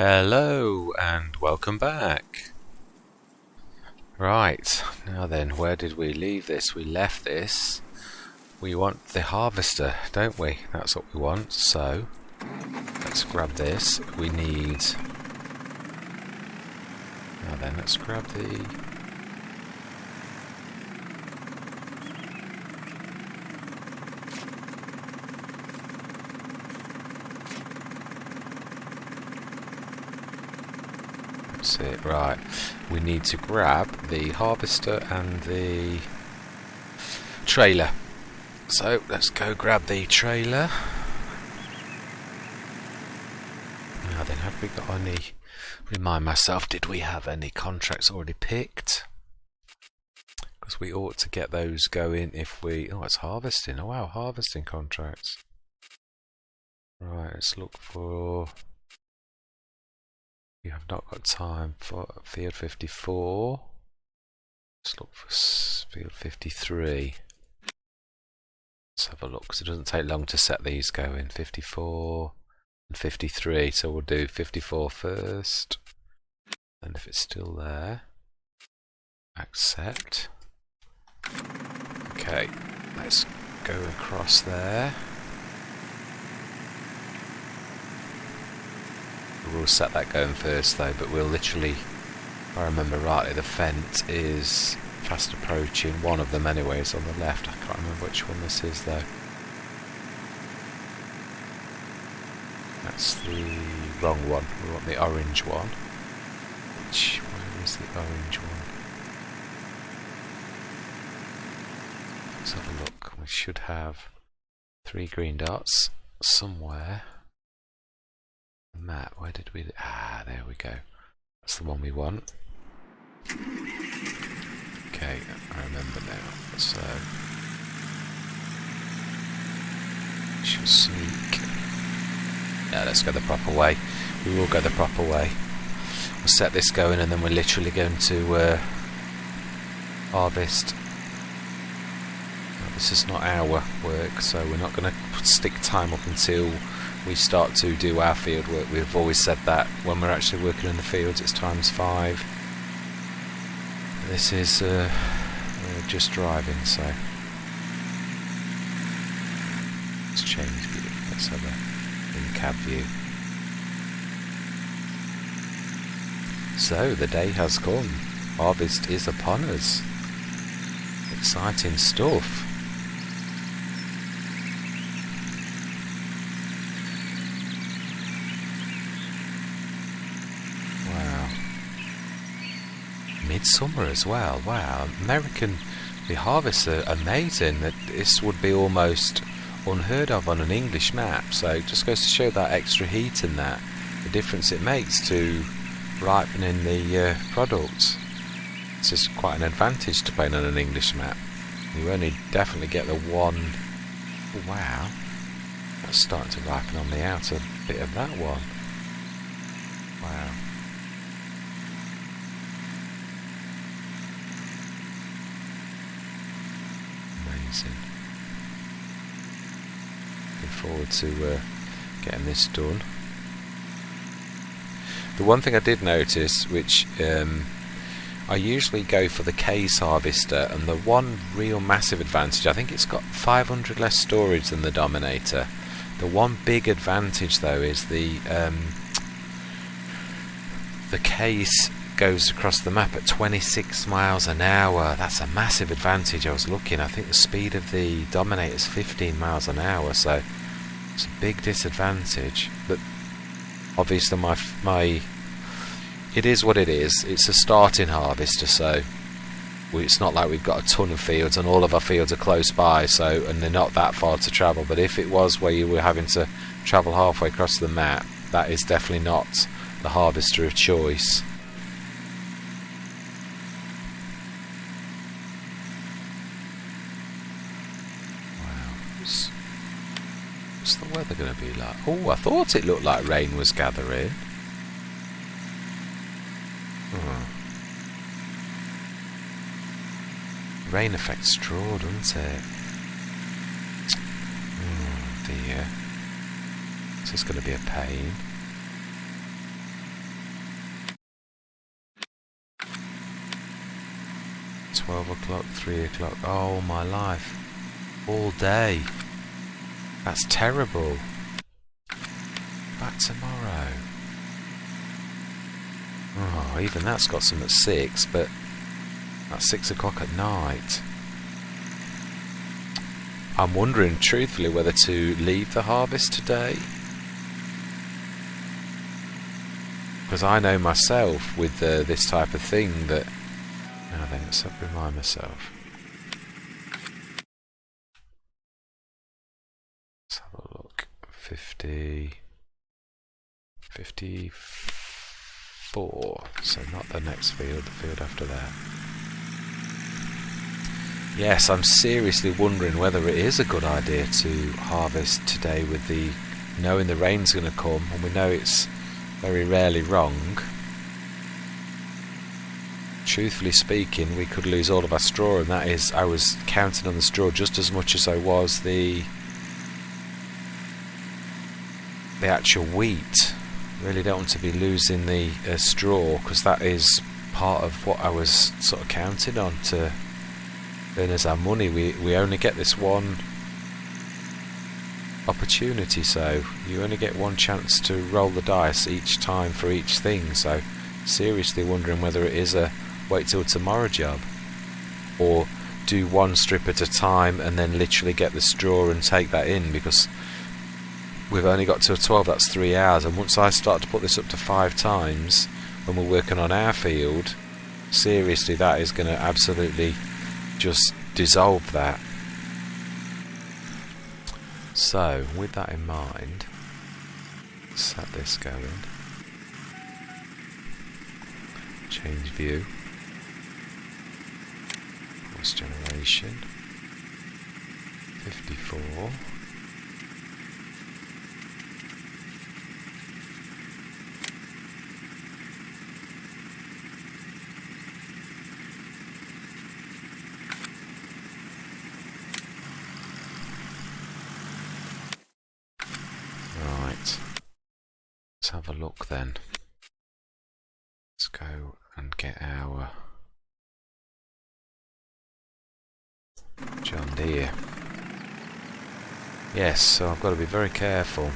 Hello and welcome back. Right, now then, where did we leave this? We left this. We want the harvester, don't we? That's what we want. So, let's grab this. We need... Now then, let's grab the... That's it, right. We need to grab the harvester and the trailer. So let's go grab the trailer. Now then, have we got any... Remind myself, did we have any contracts already picked? Because we ought to get those going if we... Oh, it's harvesting. Oh wow, harvesting contracts. Right, let's look for... You have not got time for field 54. Let's look for field 53. Let's have a look, because it doesn't take long to set these going. 54 and 53, so we'll do 54 first. And if it's still there, accept. Okay, let's go across there. We'll set that going first though, but we'll literally, if I remember rightly, the fence is fast approaching. One of them anyway is on the left. I can't remember which one this is though. That's the wrong one. We want the orange one. Where is the orange one? Let's have a look. We should have 3 green dots somewhere. Map, where did we... Ah, there we go. That's the one we want. Okay, I remember now. So... Should sneak. Yeah, let's go the proper way. We will go the proper way. We'll set this going and then we're literally going to harvest. Now, this is not our work, so we're not going to stick time up until we start to do our field work. We've always said that when we're actually working in the fields it's ×5. This is just driving, so let's change view. Let's have a in-cab view. So the day has come. Harvest is upon us. Exciting stuff. Midsummer as well. Wow, the harvests are amazing. That this would be almost unheard of on an English map. So it just goes to show that extra heat and that the difference it makes to ripening the products. It's just quite an advantage to playing on an English map. You only definitely get the one. Oh, wow, that's starting to ripen on the outer bit of that one. Wow. Looking forward to getting this done. The one thing I did notice, which I usually go for the case harvester, and the one real massive advantage, I think it's got 500 less storage than the Dominator. The one big advantage though is the case goes across the map at 26 miles an hour. That's a massive advantage. I was looking, I think the speed of the Dominator is 15 miles an hour, so it's a big disadvantage. But obviously it is what it is. It's a starting harvester, so it's not like we've got a ton of fields and all of our fields are close by, so and they're not that far to travel. But if it was where you were having to travel halfway across the map, that is definitely not the harvester of choice. What's the weather going to be like? Oh, I thought it looked like rain was gathering. Rain affects straw, doesn't it? Oh dear. This is going to be a pain. 12 o'clock, 3 o'clock. Oh my life. All day. That's terrible. Back tomorrow. Oh, even that's got some at 6, but that's 6 o'clock at night. I'm wondering, truthfully, whether to leave the harvest today. Because I know myself with this type of thing that... Now then, let's remind myself. Let's have a look. 54. So not the next field, the field after that. Yes, I'm seriously wondering whether it is a good idea to harvest today with the knowing the rain's going to come, and we know it's very rarely wrong. Truthfully speaking, we could lose all of our straw, and that is, I was counting on the straw just as much as I was the actual wheat. Really don't want to be losing the straw, because that is part of what I was sort of counting on to earn us our money. We only get this one opportunity, so you only get one chance to roll the dice each time for each thing. So seriously wondering whether it is a wait till tomorrow job, or do one strip at a time and then literally get the straw and take that in, because we've only got till 12, that's 3 hours, and once I start to put this up to 5 times when we're working on our field, seriously that is going to absolutely just dissolve that. So with that in mind, set this going, change view, force generation, 54, let's have a look then. Let's go and get our John Deere. Yes, so I've got to be very careful.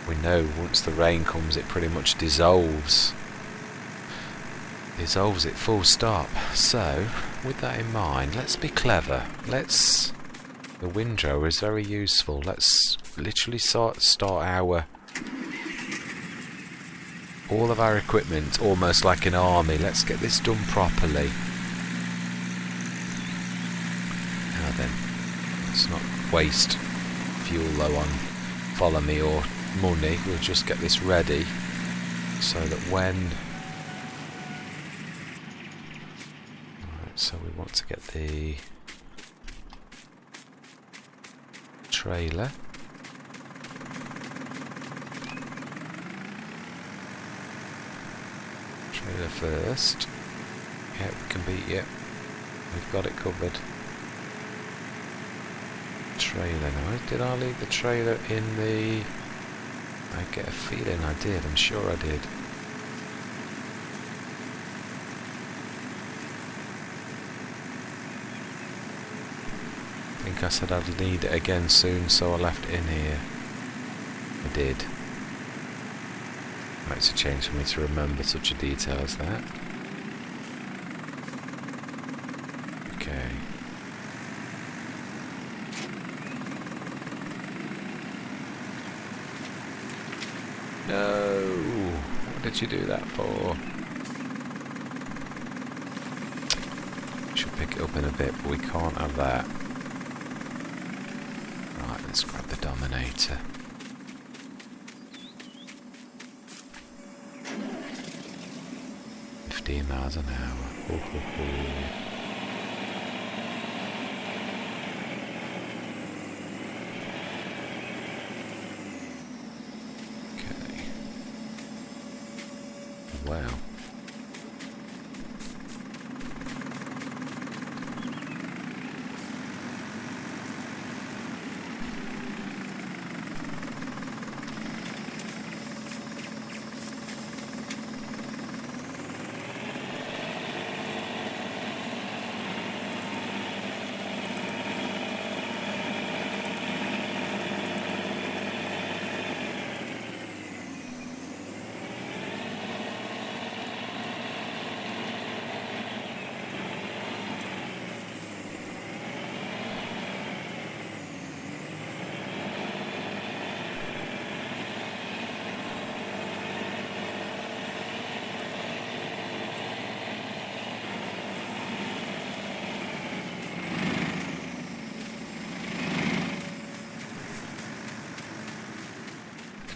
We know once the rain comes it pretty much dissolves it full stop. So with that in mind, let's be clever. The windrow is very useful. Let's literally start our all of our equipment almost like an army. Let's get this done properly. Now then, let's not waste fuel low on follow me or money. We'll just get this ready so that when... Right, so we want to get the trailer. Trailer first. Yeah, we can beat you. We've got it covered. Trailer now. Did I leave the trailer in the... I get a feeling I did. I'm sure I did. I think I said I'd need it again soon, so I left it in here. I did. Makes a change for me to remember such a detail as that. Okay. No! What did you do that for? Should pick it up in a bit, but we can't have that. Right, let's grab the Dominator. Miles an hour. Ho, ho, ho. Okay. Wow.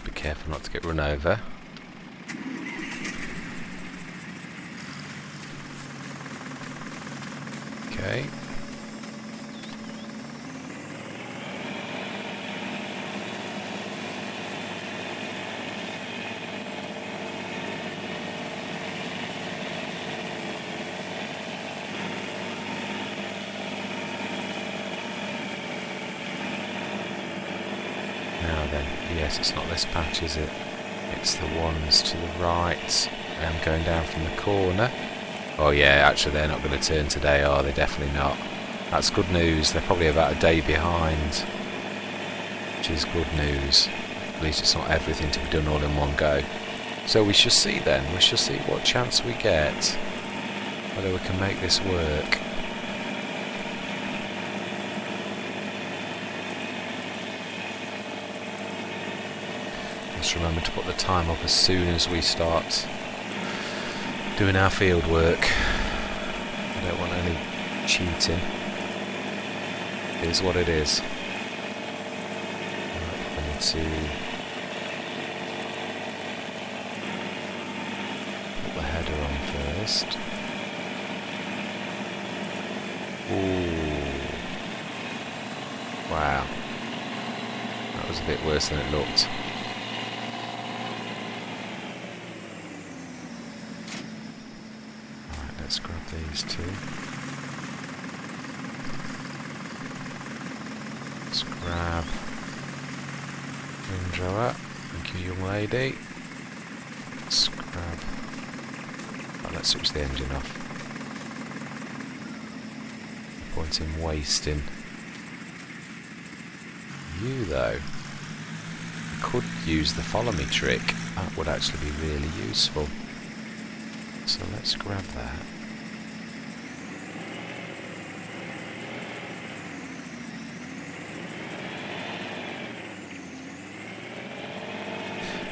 Just be careful not to get run over. Okay. Now then, yes, it's not this patch, is it? It's the ones to the right. I'm going down from the corner. Oh yeah, actually they're not going to turn today, are they? Definitely not. That's good news. They're probably about a day behind, which is good news. At least it's not everything to be done all in one go. So we shall see then. We shall see what chance we get, whether we can make this work. Just remember to put the time up as soon as we start doing our field work. I don't want any cheating. It is what it is. Right, I need to put the header on first. Ooh. Wow. That was a bit worse than it looked. Let's grab these two. Let's grab wind drawer. Thank you, young lady. Let's grab. Oh, let's switch the engine off. No point in wasting. You though, you could use the follow me trick. That would actually be really useful. So let's grab that.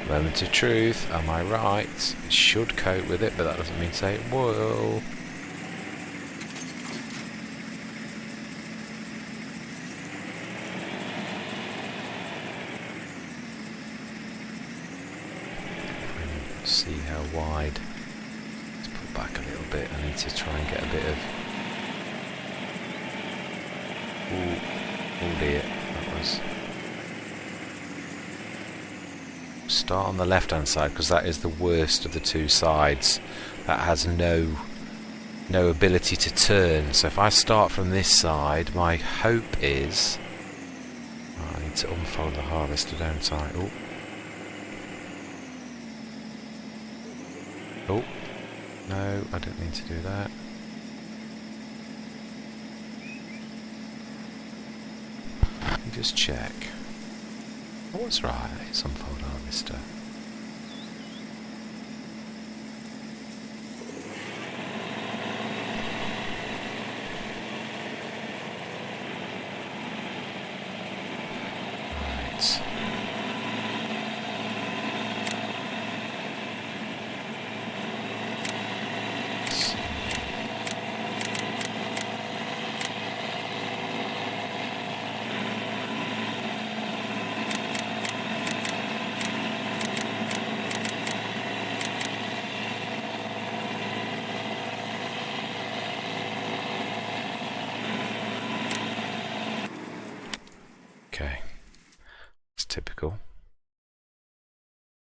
Moment of truth, am I right? It should cope with it, but that doesn't mean to say it will. See how wide. Let's pull back a little bit. I need to try and get a bit of. Ooh, oh dear, that was. Start on the left hand side because that is the worst of the two sides. That has no ability to turn. So if I start from this side, my hope is I need to unfold the harvester, don't I? Oh. Oh, no, I don't need to do that. Let me just check. Oh, it's right, it's unfold harvester. Right. Okay, it's typical.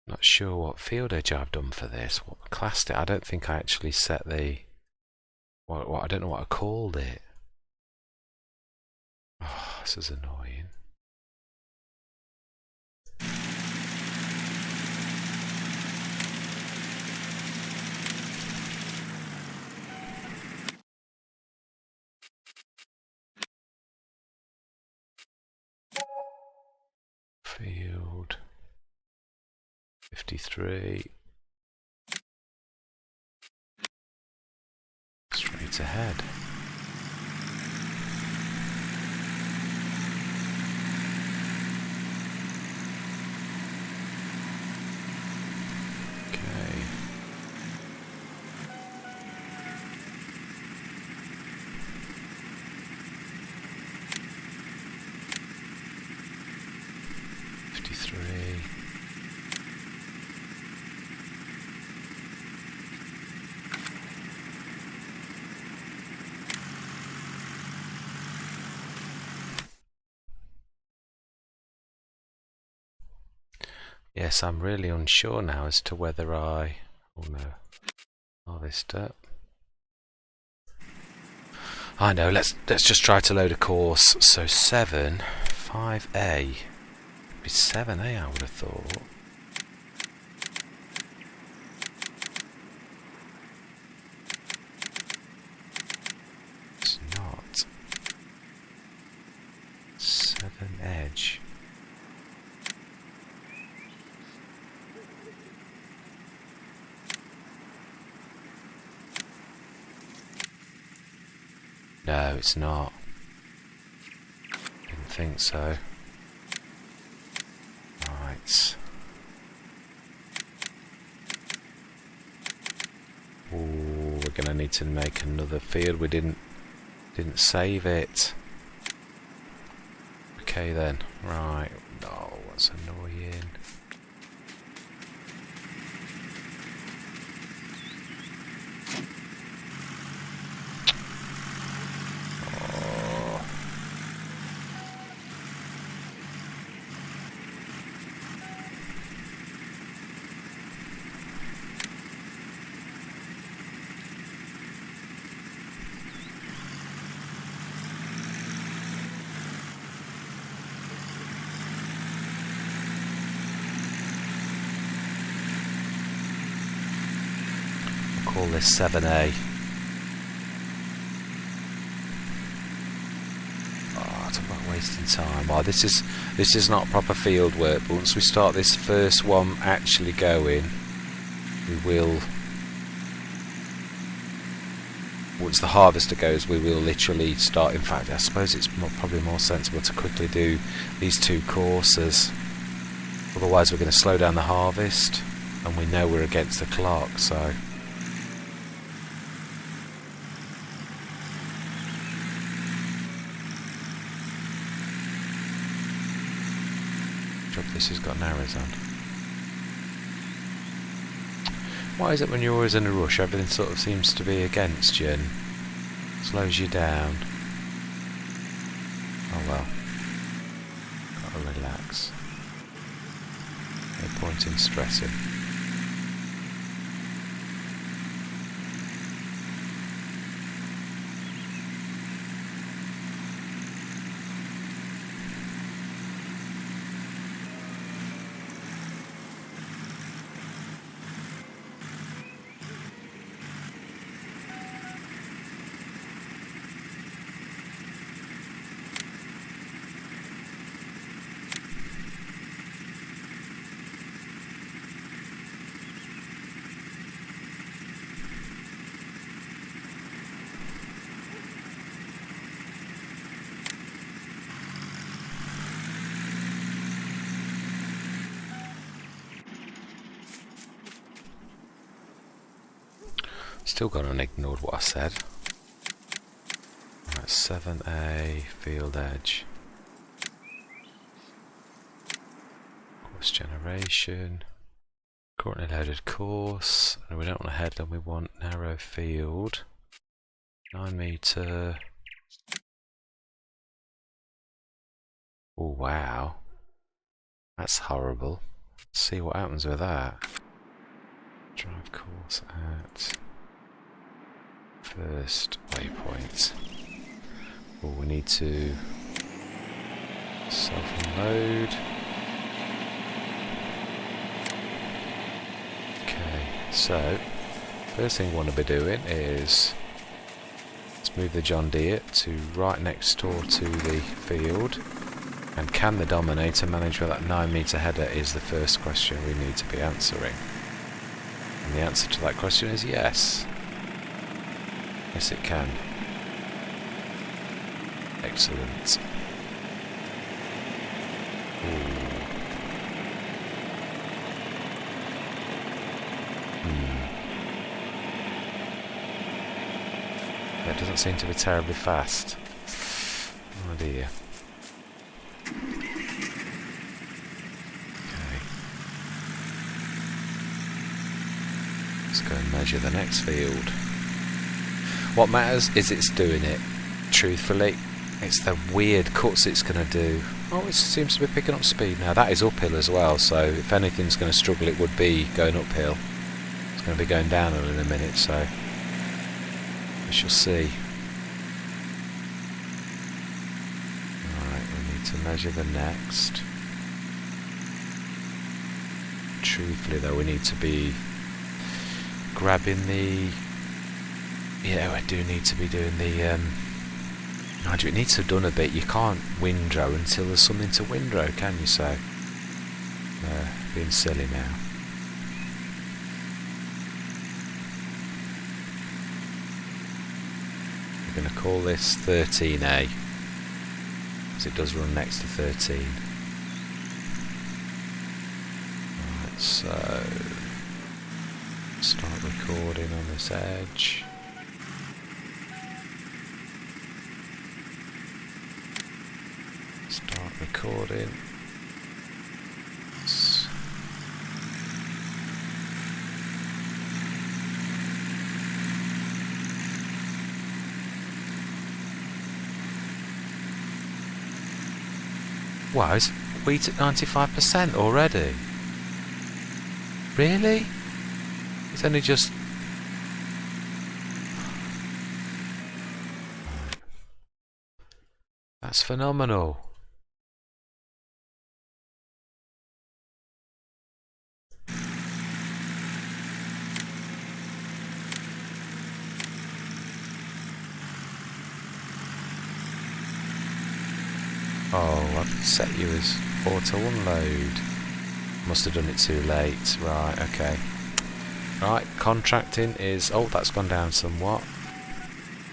Not sure what field edge I've done for this. What classed it? I don't think I actually set the. What I don't know what I called it. Oh, this is annoying. Field 53. Straight ahead. Okay. Yes, I'm really unsure now as to whether I... Oh no. Harvest up. I know, let's just try to load a course. So 7, 5A. It'd be 7A, I would have thought. It's not. 7 edge. No, it's not. Didn't think so. Right. Ooh, we're gonna need to make another field. We didn't save it. Okay then. Right. Oh, that's annoying. Call this 7A. Oh, talk about wasting time. Oh, this is not proper field work, but once we start this first one actually going, we will. Once the harvester goes, we will literally start. In fact, I suppose it's probably more sensible to quickly do these 2 courses. Otherwise, we're going to slow down the harvest, and we know we're against the clock. So. This has got arrows on. Why is it when you're always in a rush, everything sort of seems to be against you and slows you down? Oh well. Gotta relax. No point in stressing. Still gone and ignored what I said. Right, 7A, field edge. Course generation. Currently loaded course. And we don't want a headland, we want narrow field. 9 metre. Oh wow. That's horrible. Let's see what happens with that. Drive course at first waypoint. Oh, we need to self-unload. Okay, so first thing we want to be doing is let's move the John Deere to right next door to the field. And can the Dominator manage with that 9 metre header is the first question we need to be answering. And the answer to that question is yes. Yes, it can. Excellent. That doesn't seem to be terribly fast. Oh dear. Okay. Let's go and measure the next field. What matters is it's doing it. Truthfully, it's the weird cuts it's going to do. Oh, it seems to be picking up speed now. That is uphill as well, so if anything's going to struggle, it would be going uphill. It's going to be going downhill in a minute, so we shall see. Right, we need to measure the next. Truthfully though, we need to be grabbing the... Yeah, I do need to be doing the... Mind you, it needs to have done a bit. You can't windrow until there's something to windrow, can you? So, being silly now. We're going to call this 13A, because it does run next to 13. Right, so start recording on this edge. Start recording. Wow, is wheat at 95% already? Really? It's only just... That's phenomenal. Oh, I've set you as auto unload. Must have done it too late. Right, okay. Right, contracting is... Oh, that's gone down somewhat.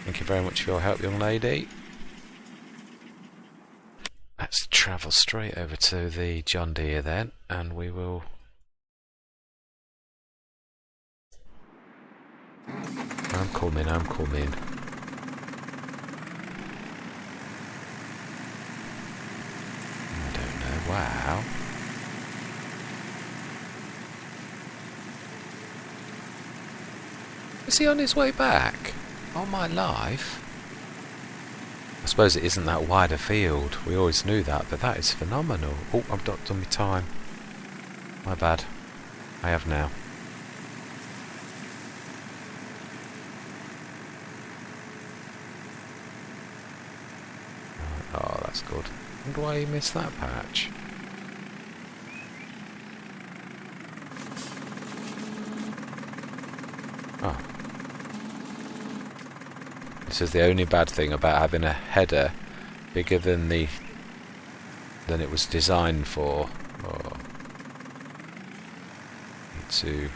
Thank you very much for your help, young lady. Let's travel straight over to the John Deere then, and we will... I'm coming. Wow. Is he on his way back? Oh my life. I suppose it isn't that wide a field. We always knew that, but that is phenomenal. Oh, I've not done my time. My bad. I have now. Right. Oh, that's good. I wonder why he missed that patch. Oh. This is the only bad thing about having a header bigger than it was designed for. Oh. Need to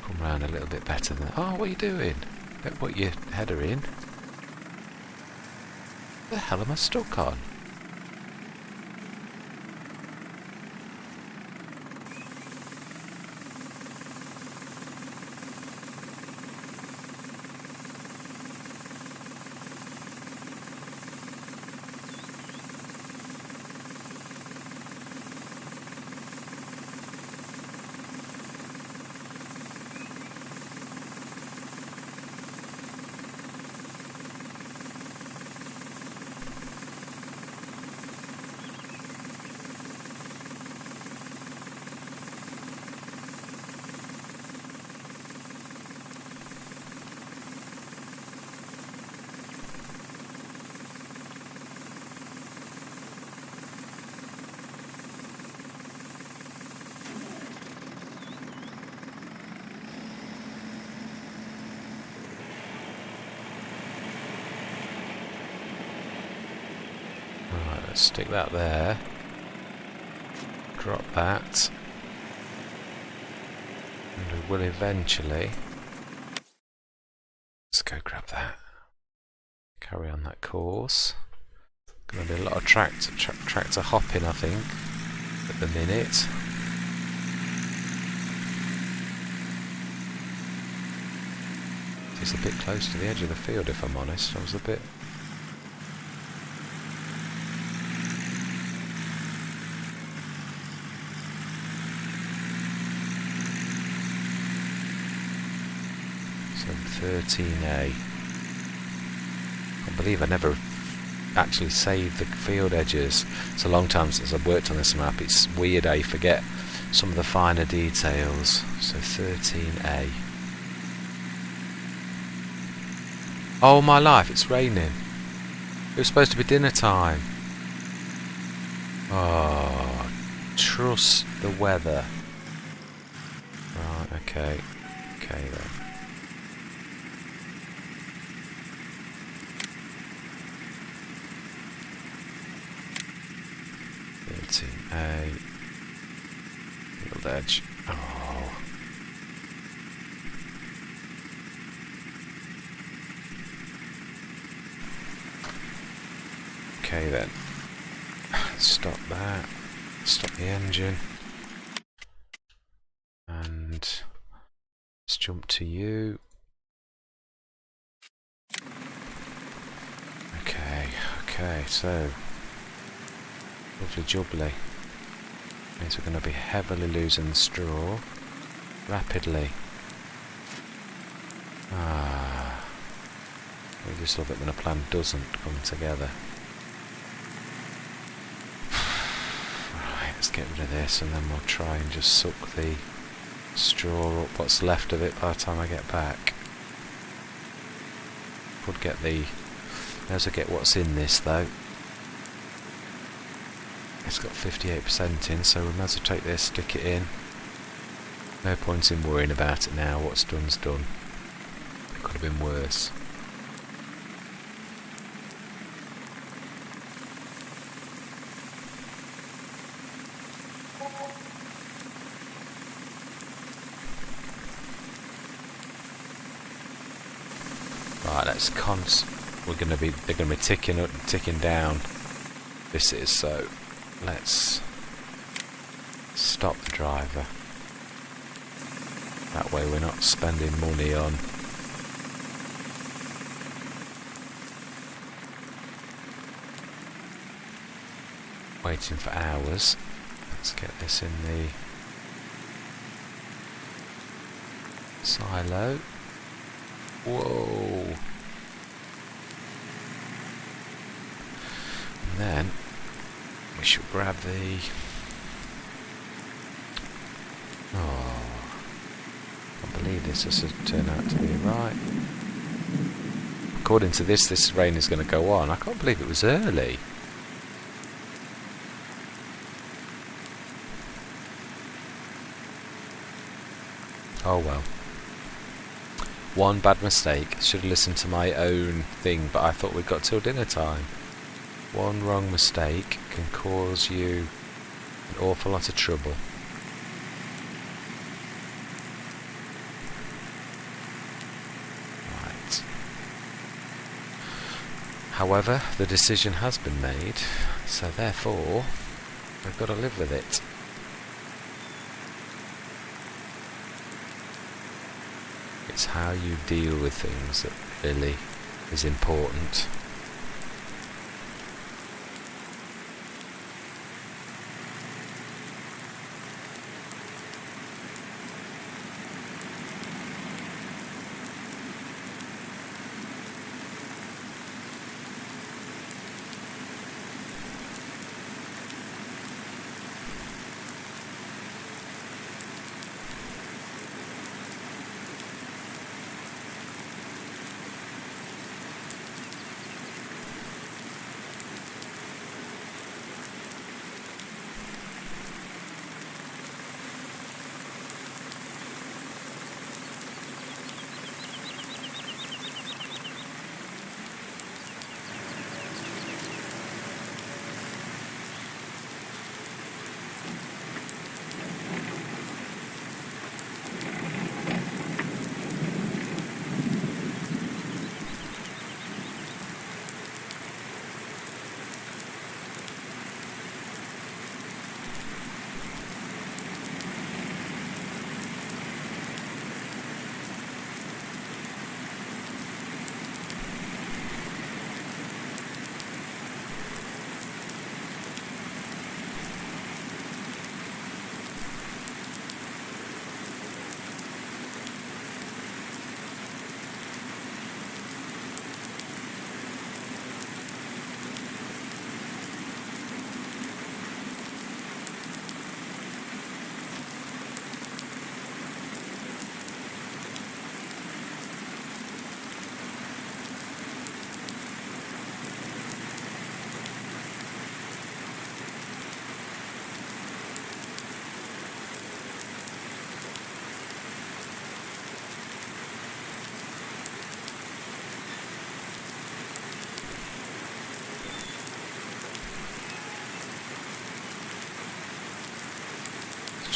come round a little bit better than... Oh, what are you doing? Don't put your header in. What the hell am I stuck on? Stick that there. Drop that. And we will eventually... Let's go grab that. Carry on that course. Going to be a lot of tractor hopping, I think, at the minute. It's a bit close to the edge of the field, if I'm honest. I was a bit... So 13A. I can't believe I never actually save the field edges. It's a long time since I've worked on this map. It's weird how you forget some of the finer details. So 13A. Oh my life, it's raining. It was supposed to be dinner time. Oh, trust the weather. Right, okay. Okay then. A field edge. Oh. Okay then. Stop that. Stop the engine. And let's jump to you. Okay, so lovely jubbly. Means we're going to be heavily losing the straw rapidly. We just love it when a plan doesn't come together. Right, let's get rid of this and then we'll try and just suck the straw up, what's left of it by the time I get back. Could get the... As I get what's in this though. It's got 58% in, so we might as well take this, stick it in. No point in worrying about it now. What's done's done. It could have been worse. Right, let's they're gonna be ticking up and ticking down. This is so. Let's stop the driver. That way we're not spending money on waiting for hours. Let's get this in the silo. Whoa. And then we should grab the... Oh, I can't believe this has turned out to be right. According to this rain is going to go on. I can't believe it was early. Oh well. One bad mistake. Should have listened to my own thing, but I thought we'd got till dinner time. One wrong mistake can cause you an awful lot of trouble. Right. However, the decision has been made, so therefore, we've got to live with it. It's how you deal with things that really is important.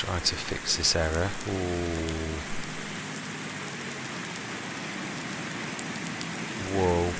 Try to fix this error. Ooh. Whoa.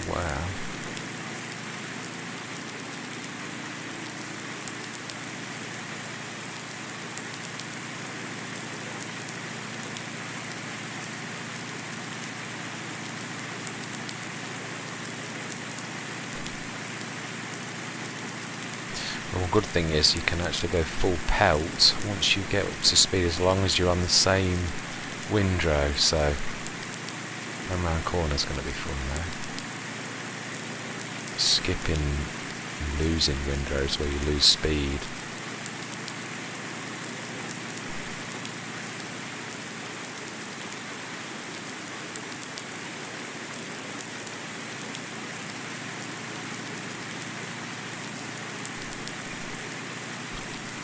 Wow. Well, good thing is you can actually go full pelt once you get up to speed, as long as you're on the same windrow. So around corner's going to be fun now. Skipping and losing windrows where you lose speed.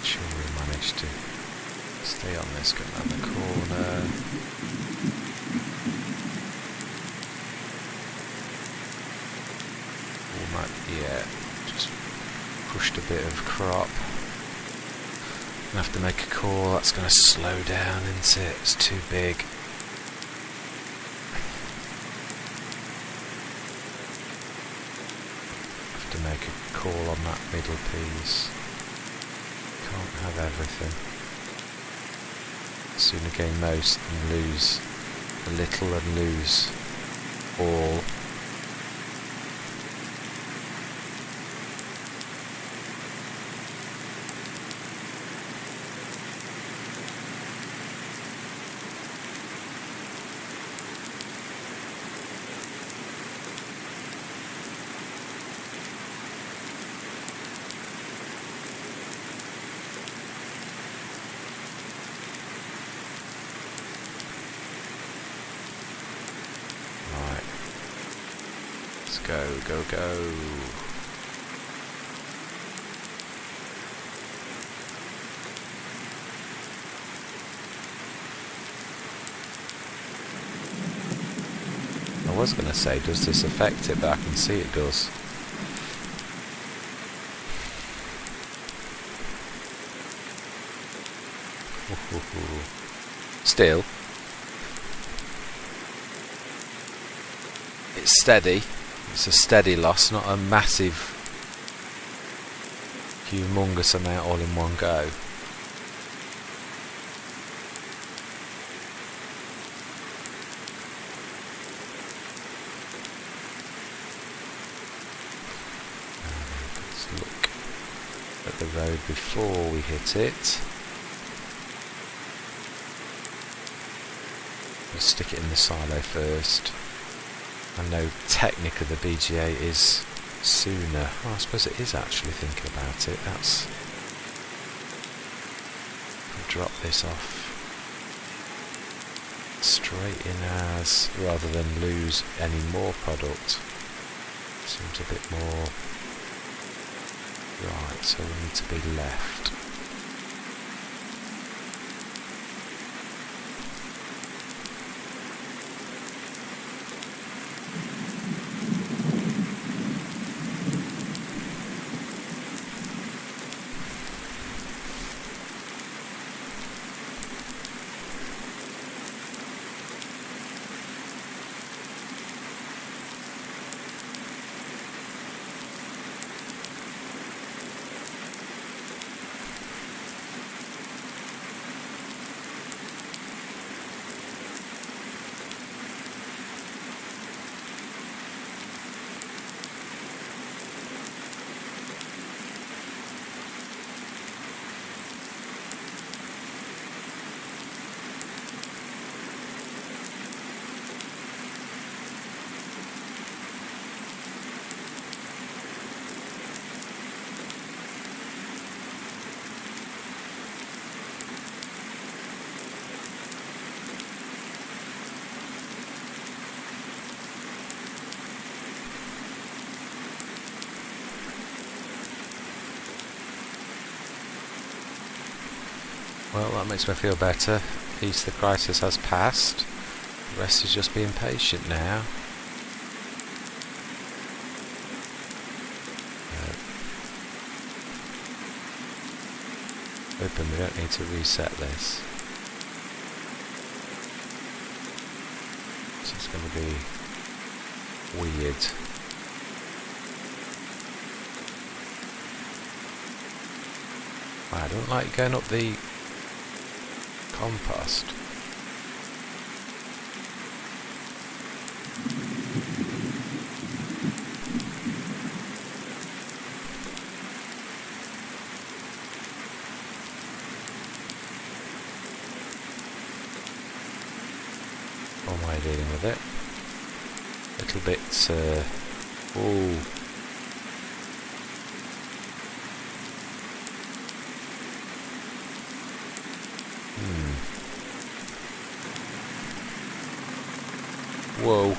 Sure we managed to stay on this, go around the corner. Yeah, just pushed a bit of crop. Gonna have to make a call. That's going to slow down, isn't it? It's too big. Have to make a call on that middle piece. Can't have everything. Sooner gain most than lose a little and lose all. Go, go, go. I was going to say, does this affect it, but I can see it does. Still, it's steady. It's a steady loss, not a massive, humongous amount all in one go. Let's look at the road before we hit it. We'll stick it in the silo first. I know technically the BGA is sooner. Oh, I suppose it is actually, thinking about it. That's... I'll drop this off straight in as, rather than lose any more product. Seems a bit more... Right, so we need to be left. Well, that makes me feel better. At least the crisis has passed. The rest is just being patient now. Open, we don't need to reset this. So it's going to be weird. Wow, I don't like going up the compost. One way of dealing with it. Little bit, oh. Whoa.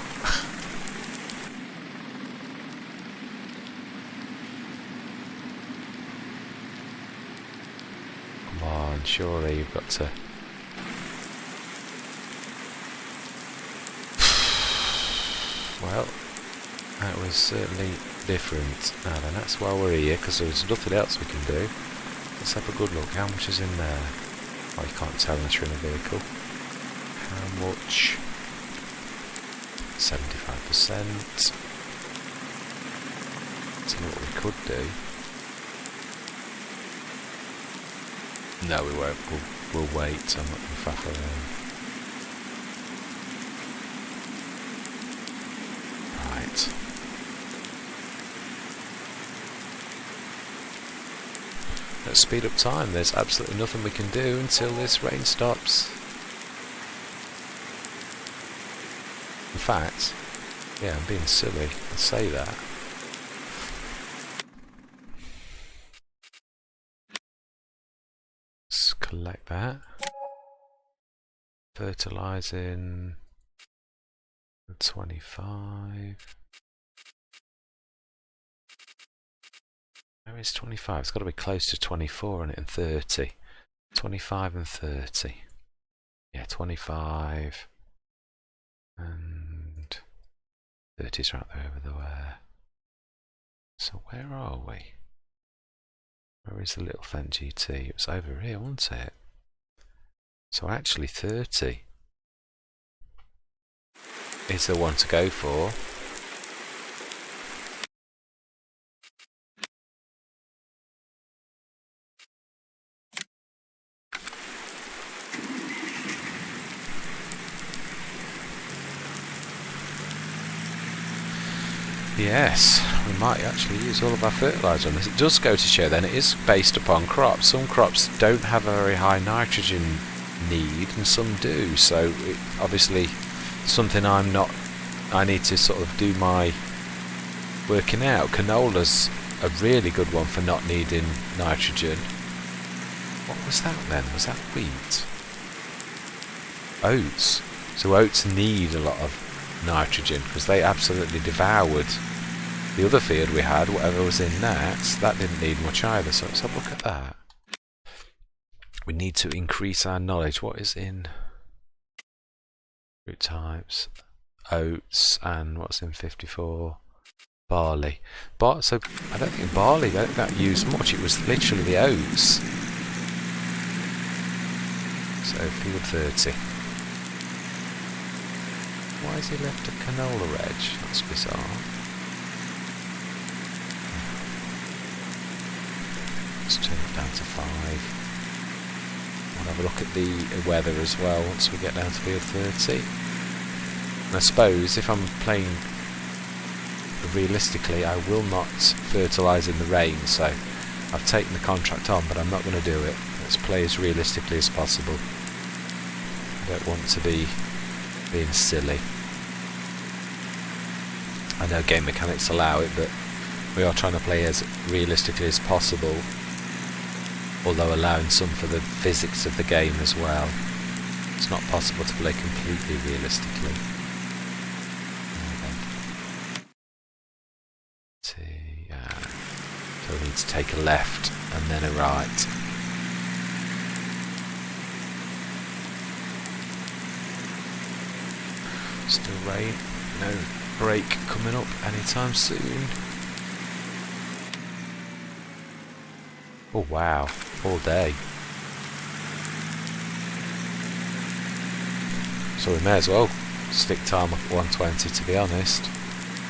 Come on, surely you've got to... Well, that was certainly different. Now then, that's why we're here, because there's nothing else we can do. Let's have a good look. How much is in there? Oh, you can't tell unless you're in a vehicle. How much? 75%. See what we could do. No, we won't. We'll wait. I'm not going to faff around. Right. Let's speed up time. There's absolutely nothing we can do until this rain stops. In fact, yeah, I'm being silly. I'll say that. Let's collect that. Fertilizing 25. Where is 25? It's got to be close to 24 and 30. 25 and 30. Yeah, 25 and 30 is right there over there. So where are we? Where is the little Fendt GT? It was over here, wasn't it? So actually 30 is the one to go for. Yes, we might actually use all of our fertiliser on this. It does go to show then it is based upon crops. Some crops don't have a very high nitrogen need and some do, so it, obviously something I need to sort of do my working out. Canola's a really good one for not needing nitrogen. What was that then? Was that wheat? Oats. So oats need a lot of nitrogen because they absolutely devoured the other field we had, whatever was in that didn't need much either. So let's have a look at that. We need to increase our knowledge. What is in fruit types? Oats, and what's in 54? Barley. So I don't think barley that used much. It was literally the oats. So field 30. Why has he left a canola reg? That's bizarre. Let's turn it down to 5. We'll have a look at the weather as well once we get down to field 30. And I suppose if I'm playing realistically, I will not fertilise in the rain, so I've taken the contract on, but I'm not going to do it. Let's play as realistically as possible. I don't want to be being silly. I know game mechanics allow it, but we are trying to play as realistically as possible, although allowing some for the physics of the game as well. It's not possible to play completely realistically. So we need to take a left and then a right. Still rain. No break coming up anytime soon. Oh wow, all day. So we may as well stick time at 120 to be honest,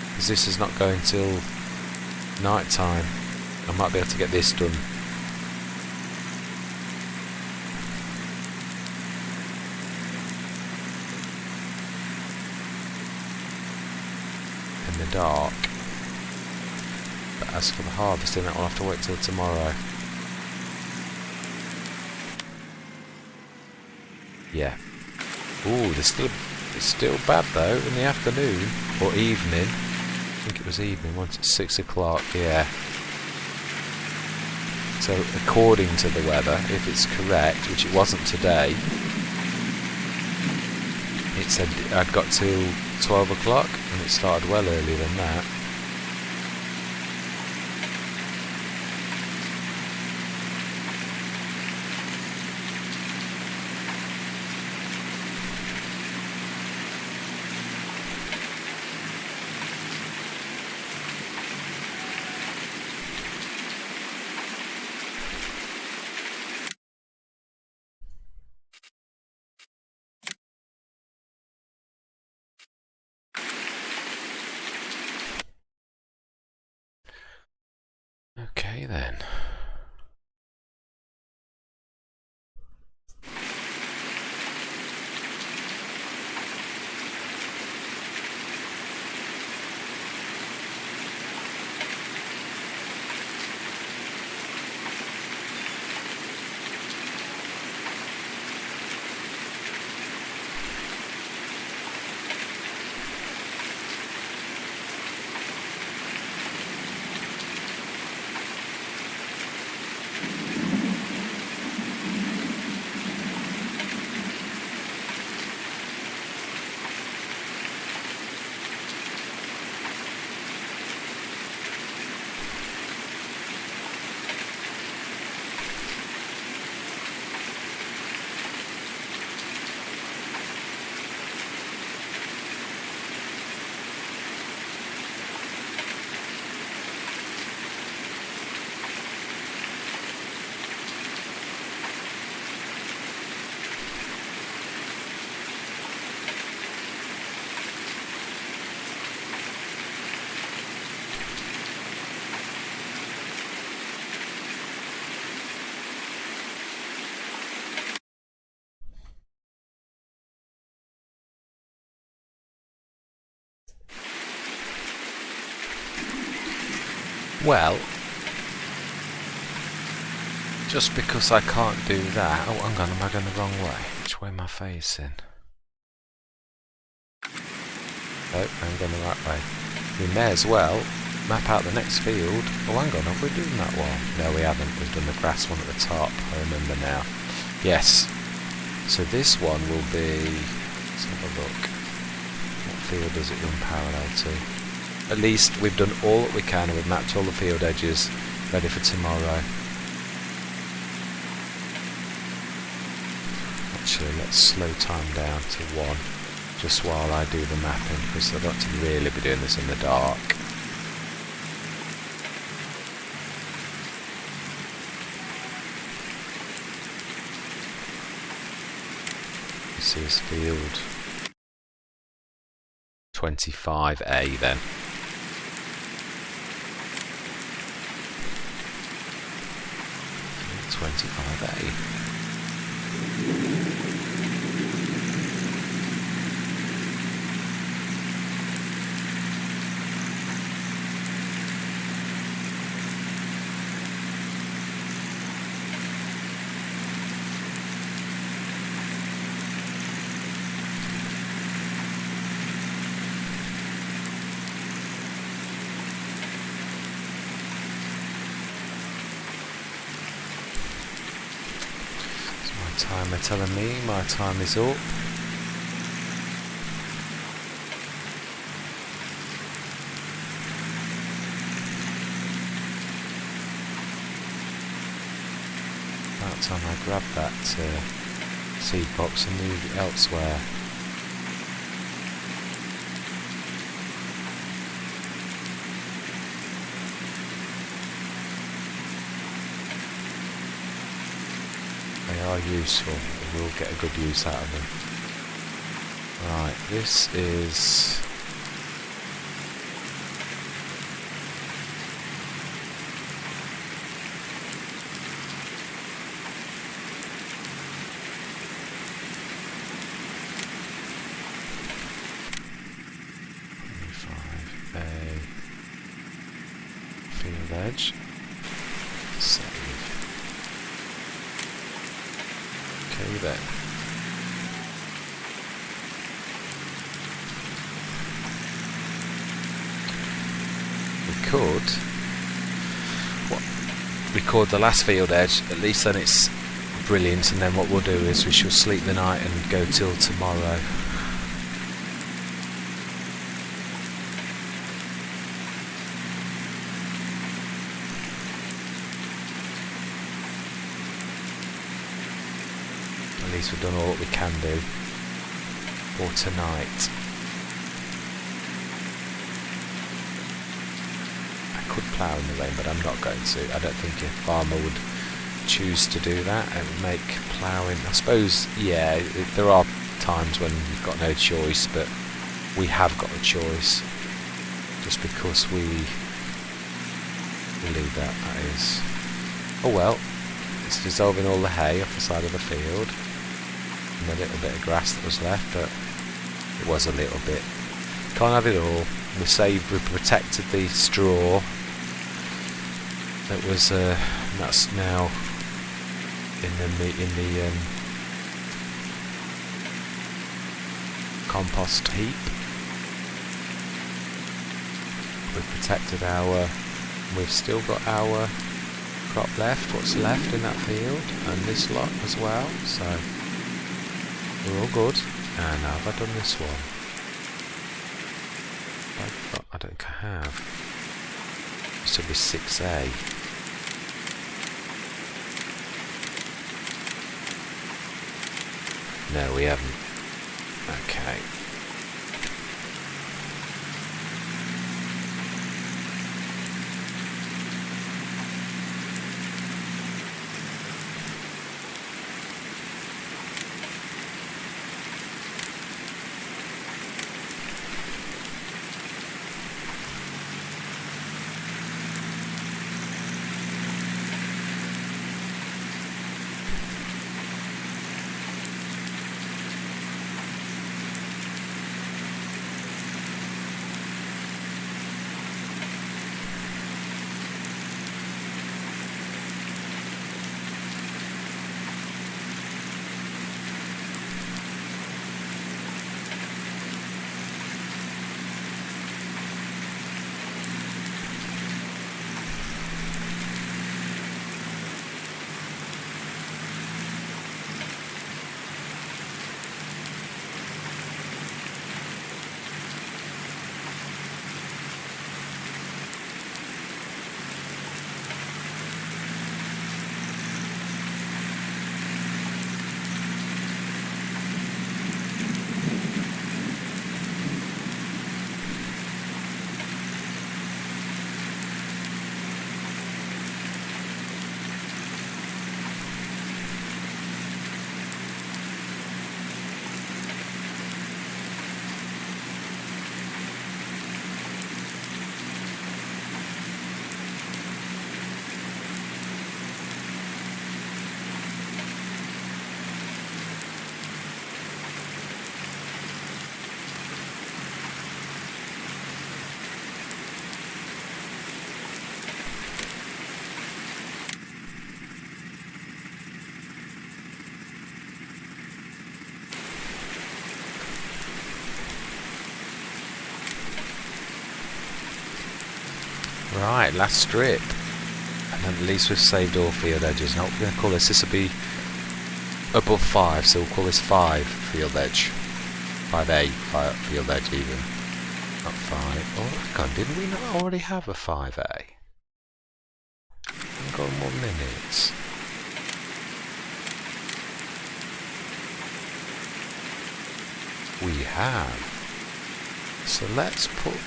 because this is not going till night time. I might be able to get this done. In the dark. But as for the harvesting, that will have to wait till tomorrow. Yeah. Ooh, it's still bad though in the afternoon or evening. I think it was evening once it's 6 o'clock, yeah. So according to the weather, if it's correct, which it wasn't today, it said I'd got till 12 o'clock and it started well earlier than that. Okay then. Well, just because I can't do that... Oh, hang on, am I going the wrong way? Which way am I facing? Oh, I'm going the right way. We may as well map out the next field. Oh, hang on, have we done that one? No, we haven't. We've done the grass one at the top, I remember now. Yes. So this one will be... Let's have a look. What field does it run parallel to? At least we've done all that we can and we've mapped all the field edges ready for tomorrow. Actually, let's slow time down to 1 just while I do the mapping, because I don't want to really be doing this in the dark. This is field 25A then. 25A. Timer telling me my time is up. About time I grab that seed box and move it elsewhere. are useful. We'll get a good use out of them. Right, this is... field edge. Save. Okay then. We could record the last field edge, at least then it's brilliant, and then what we'll do is we shall sleep the night and go till tomorrow. At least we've done all that we can do for tonight. I could plough in the rain, but I'm not going to. I don't think a farmer would choose to do that. It would make ploughing, I suppose, yeah, there are times when you've got no choice, but we have got a choice. Just because we leave that is... Oh well, it's dissolving all the hay off the side of the field. And a little bit of grass that was left, but it was a little bit. Can't have it all. We protected the straw. That was that's now in the compost heap. We've protected our. We've still got our crop left. What's left in that field, and this lot as well. So we're all good. And now have I done this one? I don't think I have. This will be 6A. No, we haven't. Okay. Right, last strip. And then at least we've saved all field edges. Now what we're going to call this, this will be above 5, so we'll call this 5 field edge. 5A field edge even. Not 5. Oh, hang on, didn't we not already have a 5A? I've got more minutes. We have. So let's put...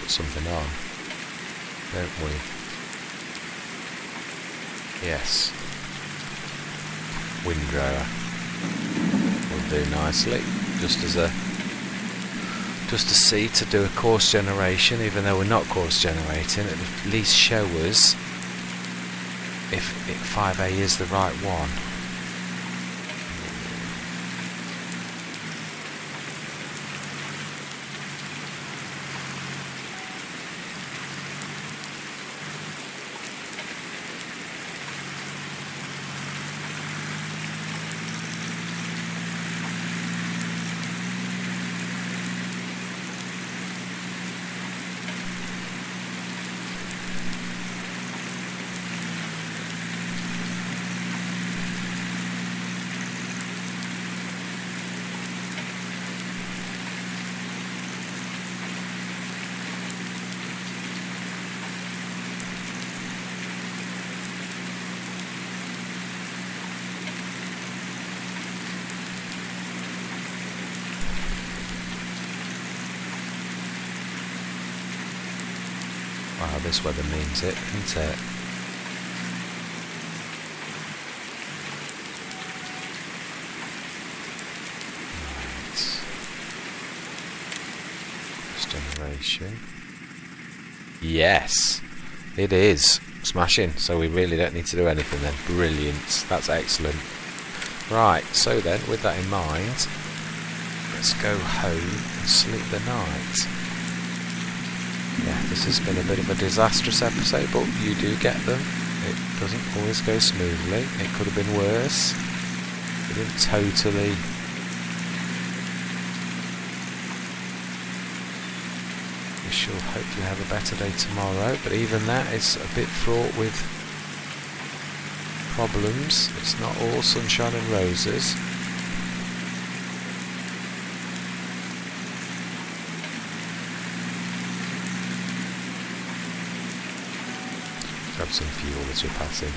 put something on, don't we? Yes. Windrower will do nicely, just to see to do a course generation, even though we're not course generating. At least show us if 5A is the right one. Wow, this weather means it, isn't it? Right. Generation. Yes, it is. Smashing. So we really don't need to do anything then. Brilliant. That's excellent. Right, so then, with that in mind, let's go home and sleep the night. Yeah, this has been a bit of a disastrous episode, but you do get them. It doesn't always go smoothly. It could have been worse. We didn't totally... We shall hopefully have a better day tomorrow, but even that is a bit fraught with problems. It's not all sunshine and roses. Grab some fuel as we're passing.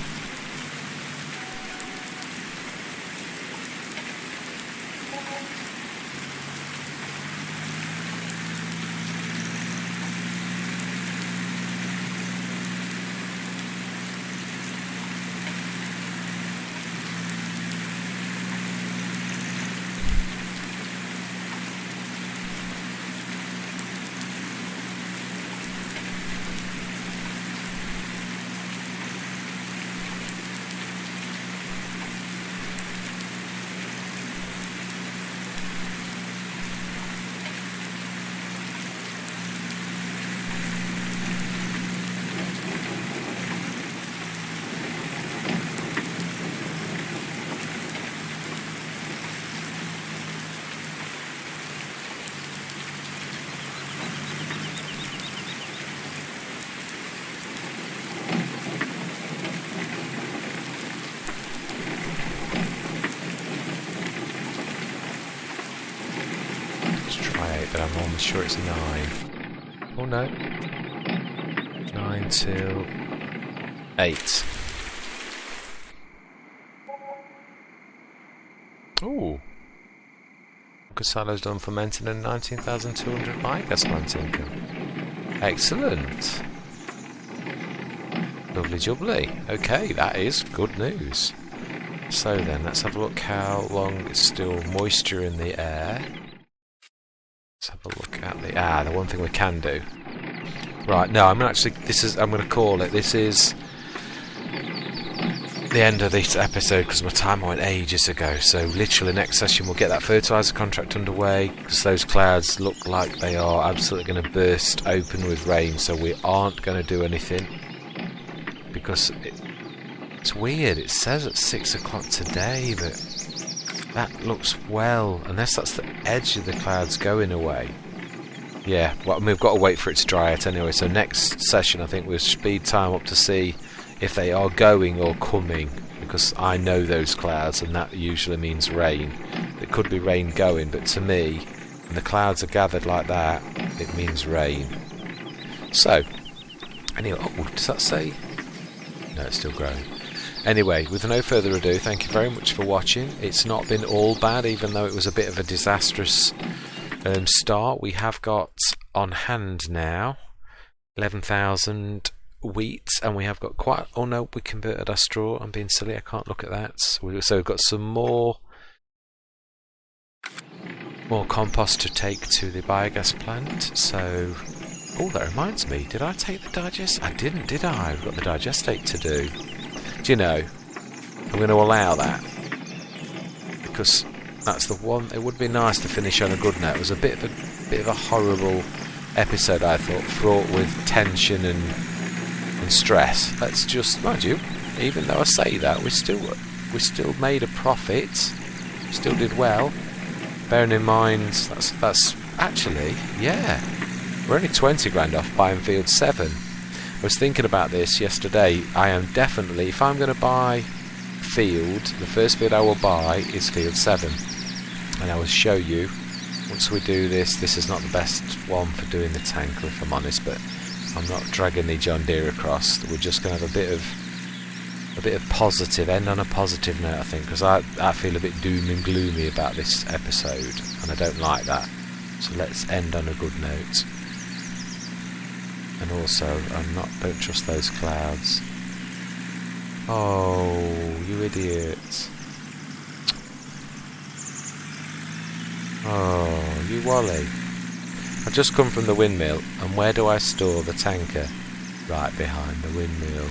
But I'm almost sure it's 9. Oh no. 9 till 8. Ooh. Casalo's done fermenting and 19,200 biogas plant income. Excellent. Lovely jubbly. Okay, that is good news. So then, let's have a look how long it's still moisture in the air. Let's have a look at the one thing we can do. Right, no, I'm going to call it. This is the end of this episode because my time went ages ago. So literally next session we'll get that fertiliser contract underway because those clouds look like they are absolutely going to burst open with rain. So we aren't going to do anything because it's weird. It says at 6 o'clock today, but that looks well, unless that's the edge of the clouds going away. Yeah, well, I mean, we've got to wait for it to dry out anyway, so next session I think we'll speed time up to see if they are going or coming, because I know those clouds and that usually means rain. It could be rain going, but to me, when the clouds are gathered like that, it means rain. So, anyway, does that say? No, it's still growing. Anyway, with no further ado, thank you very much for watching. It's not been all bad, even though it was a bit of a disastrous start. We have got on hand now 11,000 wheat, and we have got quite. Oh no, we converted our straw. I'm being silly. I can't look at that. So we've got some more compost to take to the biogas plant. So, oh, that reminds me. Did I take the digest? I didn't, did I? We've got the digestate to do. Do you know? I'm going to allow that because that's the one. It would be nice to finish on a good note. It was a bit of a horrible episode, I thought, fraught with tension and stress. Let's just, mind you, even though I say that, we still made a profit, still did well. Bearing in mind that's actually, yeah, we're only 20 grand off buying field 7. I was thinking about this yesterday. I am definitely, if I'm going to buy field, the first field I will buy is field 7, and I will show you once we do this. This is not the best one for doing the tanker, if I'm honest, but I'm not dragging the John Deere across. We're just going to have a bit of positive, end on a positive note, I think, because I feel a bit doom and gloomy about this episode, and I don't like that. So let's end on a good note. And also, don't trust those clouds. Oh, you idiot. Oh, you Wally. I've just come from the windmill, and where do I store the tanker? Right behind the windmill.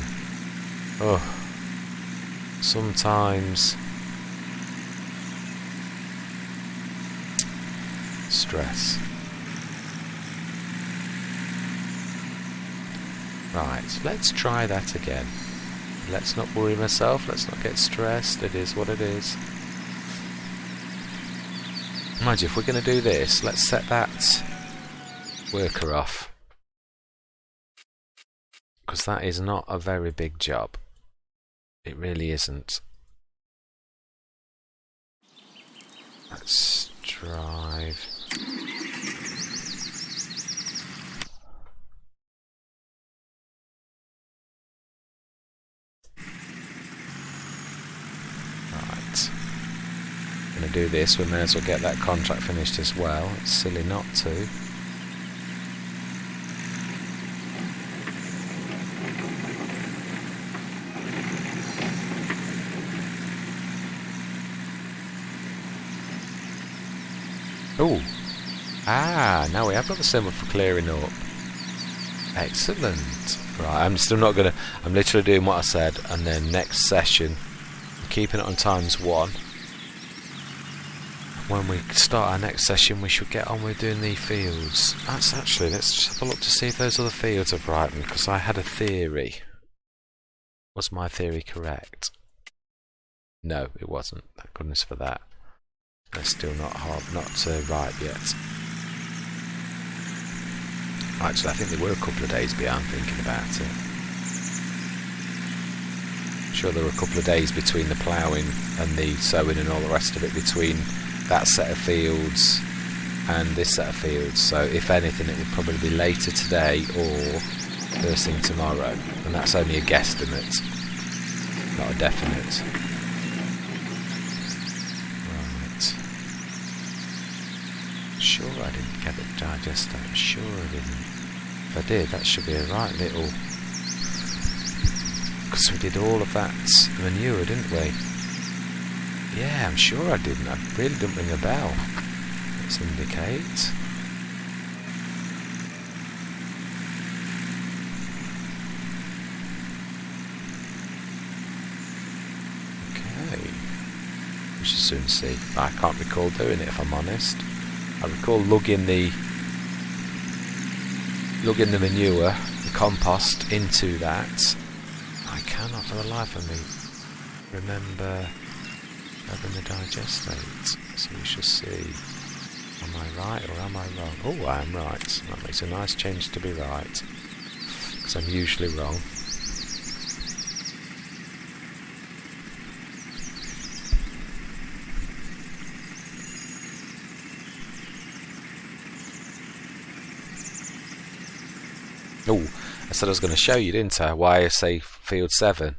Oh, sometimes stress. Right, let's try that again. Let's not worry myself, let's not get stressed. It is what it is. Mind you, if we're going to do this, let's set that worker off, because that is not a very big job. It really isn't. Let's drive. Right. I'm going to do this. We may as well get that contract finished as well. It's silly not to. Oh, now we have got the symbol for clearing up. Excellent. Right, I'm still not gonna. I'm literally doing what I said, and then next session, I'm keeping it on ×1. When we start our next session, we should get on with doing the fields. Let's just have a look to see if those other fields have ripened, because I had a theory. Was my theory correct? No, it wasn't. Thank goodness for that. They're still not ripe yet. Actually, I think they were a couple of days behind, thinking about it. I'm sure there were a couple of days between the ploughing and the sowing and all the rest of it, between that set of fields and this set of fields. So if anything, it would probably be later today or first thing tomorrow. And that's only a guesstimate, not a definite. Sure I didn't get it digest. I'm sure I didn't. If I did, that should be a right little, because we did all of that manure, didn't we? Yeah, I'm sure I didn't. I really didn't ring a bell. Let's indicate. Okay. We should soon see. I can't recall doing it, if I'm honest. I recall lugging the manure, the compost, into that. I cannot for the life of me remember having the digestate. So we shall see. Am I right or am I wrong? Oh, I am right. That makes a nice change to be right, because I'm usually wrong. Oh, I said I was going to show you, didn't I? Why I say field 7.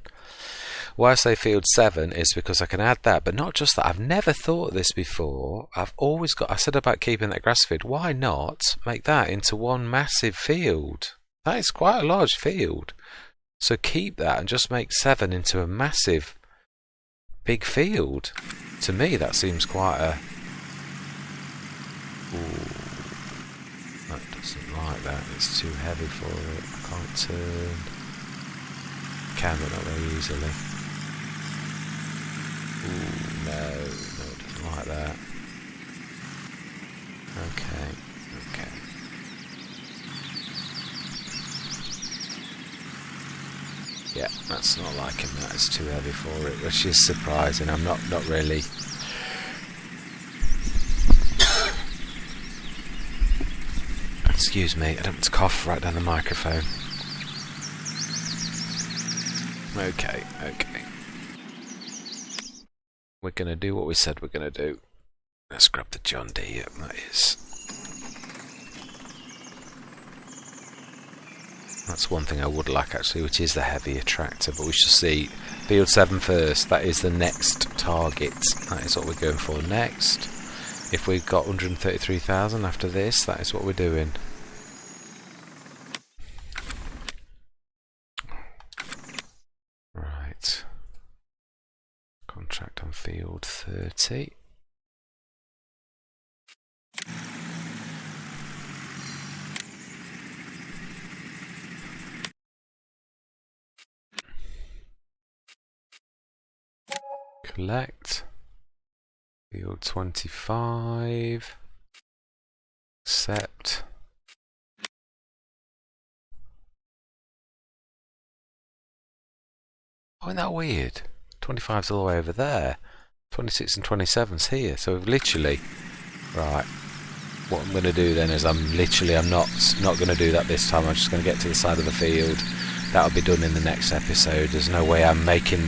Why I say field 7 is because I can add that, but not just that. I've never thought of this before. I've always got. I said about keeping that grass field. Why not make that into one massive field? That is quite a large field. So keep that and just make 7 into a massive, big field. To me, that seems quite a... Ooh, that doesn't like that. It's too heavy for it. I can't turn. Can, but not very easily. Ooh, no, it doesn't like that. Okay. Yeah, that's not liking that. It's too heavy for it, which is surprising. I'm not really. Excuse me, I don't want to cough right down the microphone. Okay. We're going to do what we said we're going to do. Let's grab the John Deere, that is. That's one thing I would like actually, which is the heavier tractor, but we shall see. Field 7 first, that is the next target. That is what we're going for next. If we've got 133,000 after this, that is what we're doing. Right. Contract on field 30. Collect. Field 25. Accept. Oh, isn't that weird? 25's all the way over there. 26 and 27's here. So we've literally... Right. What I'm going to do then is I'm not going to do that this time. I'm just going to get to the side of the field. That'll be done in the next episode. There's no way I'm making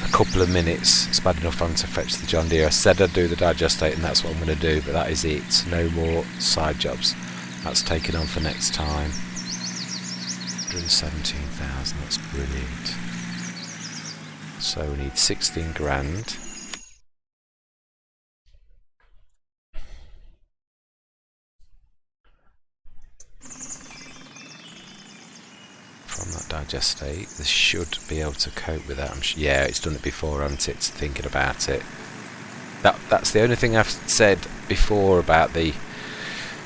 a couple of minutes. It's bad enough having to fetch the John Deere. I said I'd do the digestate and that's what I'm going to do, but that is it. No more side jobs. That's taken on for next time. 117,000, that's brilliant. So we need 16 grand. From that digestate, this should be able to cope with that. Yeah, it's done it before, hasn't it? Thinking about it. That's the only thing I've said before about the...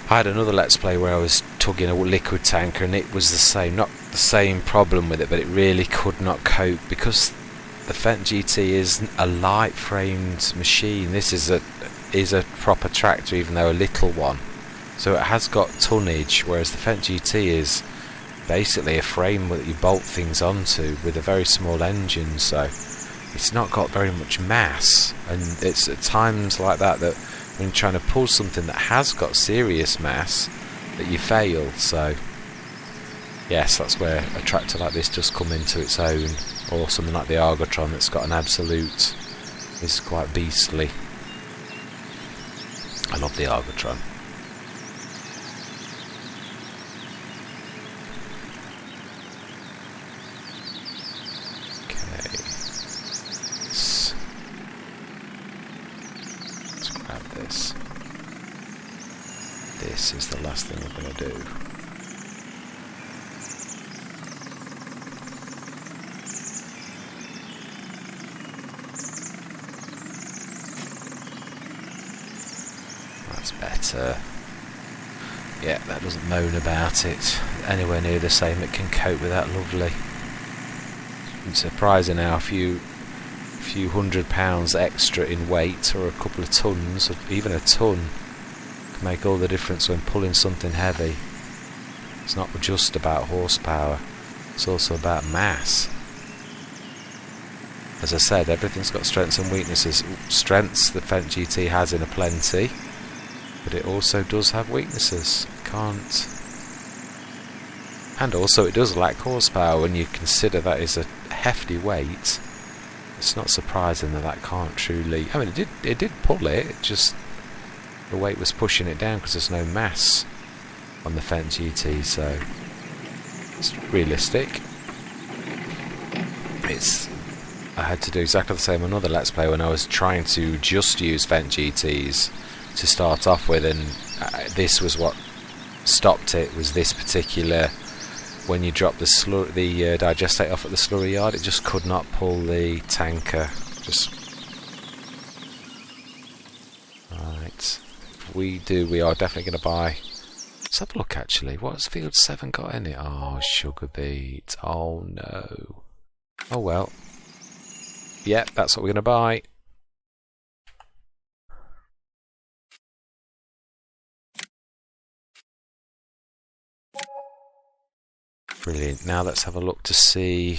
I had another Let's Play where I was tugging a liquid tanker and it was the same. Not the same problem with it, but it really could not cope because the Fendt GT is a light-framed machine. This is a proper tractor, even though a little one. So it has got tonnage, whereas the Fendt GT is basically a frame that you bolt things onto with a very small engine. So it's not got very much mass, and it's at times like that when you're trying to pull something that has got serious mass that you fail. So yes, that's where a tractor like this does come into its own, or something like the Argotron that's got an absolute is quite beastly. I love the Argotron. This is the last thing we're going to do. That's better. Yeah, that doesn't moan about it. Anywhere near the same, it can cope with that lovely. It's surprising how a few £100 extra in weight, or a couple of tons, or even a ton, make all the difference when pulling something heavy. It's not just about horsepower, it's also about mass. As I said, everything's got strengths and weaknesses. Strengths the Fendt GT has in a plenty, but it also does have weaknesses. It can't. And also it does lack horsepower. When you consider that is a hefty weight, it's not surprising that can't truly... I mean, it did pull it just... The weight was pushing it down because there's no mass on the Fendt GT, so it's realistic. I had to do exactly the same on another Let's Play when I was trying to just use Fendt GTs to start off with, and this was what stopped it, was this particular when you drop the digestate off at the slurry yard, it just could not pull the tanker. Just right. If we are definitely going to buy. Let's have a look actually. What's field 7 got in it? Oh, sugar beet. Oh no. Oh well. Yep, that's what we're going to buy. Brilliant. Now let's have a look to see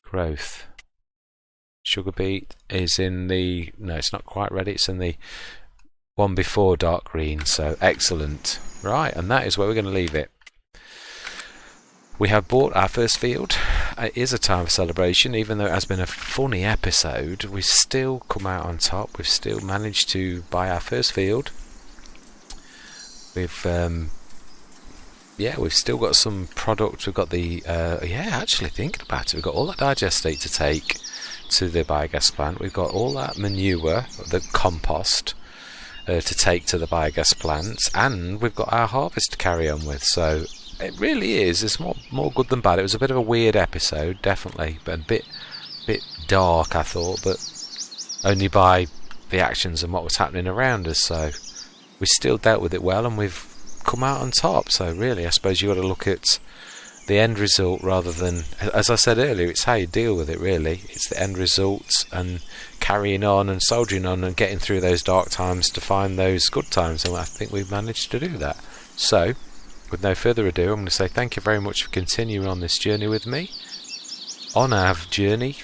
growth. Sugar beet is in the... No, it's not quite ready. It's in the one before dark green. So excellent. Right, and that is where we're going to leave it. We have bought our first field. It is a time of celebration. Even though it has been a funny episode, we've still come out on top. We've still managed to buy our first field. We've still got some product. We've got the actually thinking about it, we've got all that digestate to take to the biogas plant. We've got all that manure, the compost, to take to the biogas plants, and we've got our harvest to carry on with. So it really is. It's more good than bad. It was a bit of a weird episode, definitely, but a bit dark, I thought, but only by the actions and what was happening around us. So we still dealt with it well, and we've come out on top. So really, I suppose you got to look at the end result rather than, as I said earlier, it's how you deal with it. Really, it's the end results and carrying on and soldiering on and getting through those dark times to find those good times, and I think we've managed to do that. So with no further ado, I'm going to say thank you very much for continuing on this journey with me on our journey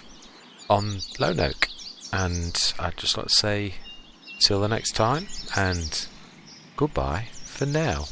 on Lone Oak, and I'd just like to say till the next time, and goodbye for now.